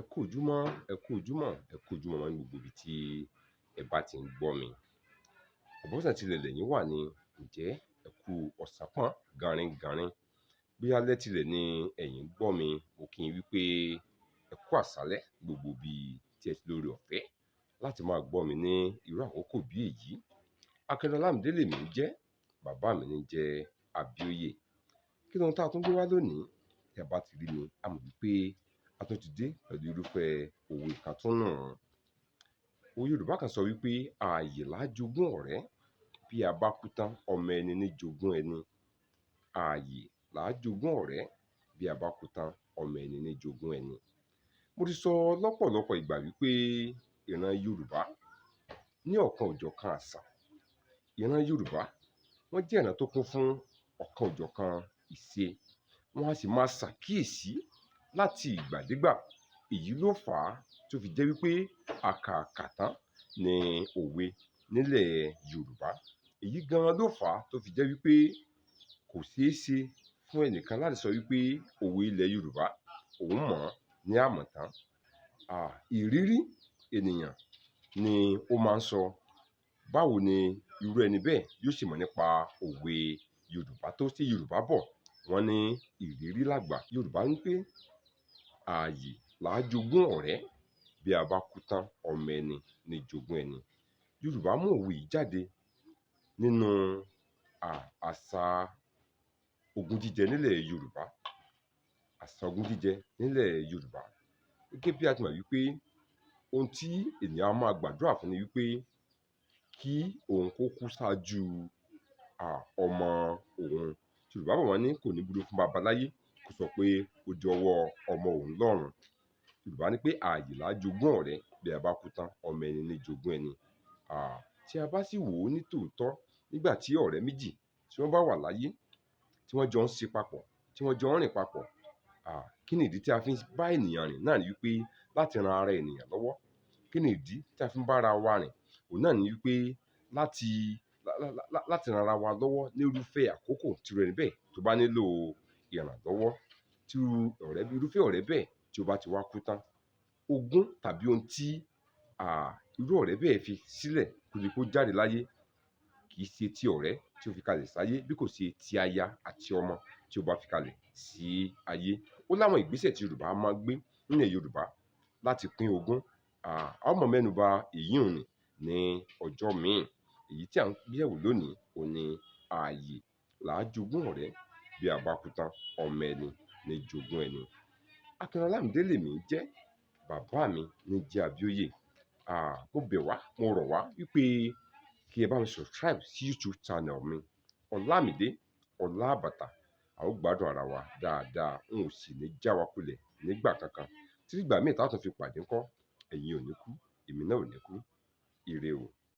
Ẹ kú ojúmọ́, ẹ kú ojúmọ́, ẹ kú ojúmọ́ mọ́ ní gbogbo ibi tí ẹ bá ti ń gbọ́ mi. Àbọ̀sẹ̀ tilẹ̀ lẹ́yìn wà ní ǹjẹ́ ẹ kú ọ̀sán pọ́n garin-garin. Bí alẹ́ tilẹ̀ ni ẹ̀yin gbọ́ mi, mo kí yín wípé ẹ kú àṣálẹ́ gbogbo bí tí ẹ ti lórí ọ̀fẹ́ láti máa gbọ́ mi ní irú àkókò bí èyí. Akíndọ́lá Lámídé lèmi ń jẹ́, bàbá mi ní jẹ́ Abíóyè. Kí lóhun tá a tún gbé wá lónìí? Tí a bá ti rí mi, a mọ̀ wípé a tún ti dé pẹ̀lú irúfẹ́ òwe kan tún nù. Òwe Yorùbá kan sọ wípé ààyè làájogún ọ̀rẹ́, bí a bá kú tán ọmọ ẹni ní jogún ẹni. Ààyè làájogún ọ̀rẹ́, bí a bá kú tán ọmọ ẹni ní jogún ẹni. Mo ti sọ lọ́pọ̀lọpọ̀ ìgbà wípé ìran Yorùbá ní ọ̀kan òjọ̀kan àṣà. Ìran Yorùbá wọ́n jẹ́ ìran tó kún fún ọ̀kan òjọ̀kan ìṣe. Wọ́n á sì máa ṣàkíyèsí láti ìgbàdégbà. Èyí ló fà á tó fi jẹ́ wípé àkàkàtán ni òwe nílẹ̀ Yorùbá. Èyí gan ló fà á tó fi jẹ́ wípé kò ṣeé ṣe fún ẹnìkan láti sọ wípé òwe ilẹ̀ Yorùbá òun mọ̀ ní àmọ̀tán. Ìrírí ènìyàn ni ó máa ń sọ báwo ni irú ẹni bẹ́ẹ̀ yóò ṣe mọ̀ nípa òwe Yorùbá tó. Tí Yorùbá bọ̀ wọ́n ní ìrírí làgbà. Yorùbá ní pé ààyè làájogún ọ̀rẹ́, bí a bá kú tán ọmọ ẹni ní jogún ẹni. Yorùbá mú òwe yìí jáde nínú àṣà ogún jíjẹ nílẹ̀ Yorùbá. Àṣà ogún jíjẹ nílẹ̀ Yorùbá. Gẹ́gẹ́ bí a ti mọ̀ wípé ohun tí ènìyàn á máa gbàdúrà fún ni wípé kí òun kó kú ṣáájú ọmọ òun. Yorùbá bọ̀ wọ́n ní kò ní burú fún babaláyé kó sọ pé ó di ọwọ́ ọmọ òun lọ́run. Yorùbá ní pé ààyè làájogún ọ̀rẹ́, bí a bá kú tán ọmọ ẹni ní jogún ẹni. Tí a bá sì wò ó ní tòótọ́, nígbà tí ọ̀rẹ́ méjì tí wọ́n bá wà láyé, tí wọ́n jọ ń ṣe papọ̀, tí wọ́n jọ ń rìn papọ̀, kí ni ìdí tí a fi ń bá ènìyàn rìn? Náà ni wípé láti ran ara ènìyàn lọ́wọ́. Kí ni ìdí tí a fi ń bá ara wa rìn? Òun náà ni wípé láti ran ara wa lọ́wọ́ ní irúfẹ́ àkókò tí irú ẹni bẹ́ẹ̀ tó bá nílò ìrànlọ́wọ́. Tí irúfẹ́ ọ̀rẹ́ bẹ́ẹ̀ tí ó bá ti wá kú tán, ogún tàbí ohun tí irú ọ̀rẹ́ bẹ́ẹ̀ fi sílẹ̀ kó di kó jáde láyé kì í ṣe ti ọ̀rẹ́ tí ó fi kalẹ̀ sáyé, bí kò ṣe ti aya àti ọmọ tí ó bá fi kalẹ̀ sí ayé. Ó láwọn ìgbésẹ̀ tí Yorùbá máa ń gbé nílẹ̀ Yorùbá láti pín ogún. A ó mọ mẹ́nuba èyí hùn ní ọjọ́ míì. Èyí tí à ń gbé yẹ̀wò lónìí òun ni ààyè làájogún ọ̀rẹ́, bí a bá kú tán ọmọ ẹni ní jogún ẹni. Akíndọ́lá Lámídé lèmi ń jẹ́, bàbá mi ní jẹ́ Abíóyè. Mo bẹ̀ wá, mo rọ̀ wá wípé kí ẹ bá mi subscribe sí YouTube channel mi Ọlámídé Ọlábàtà. A ó gbádùn ara wa dáadáa. N ò sì ní já wa kulẹ̀ nígbà kankan. Títí ìgbà míì tá a tún fi pàdé ńkọ́, ẹ̀yin ò ní kú, èmi náà ò ní kú. Ire o.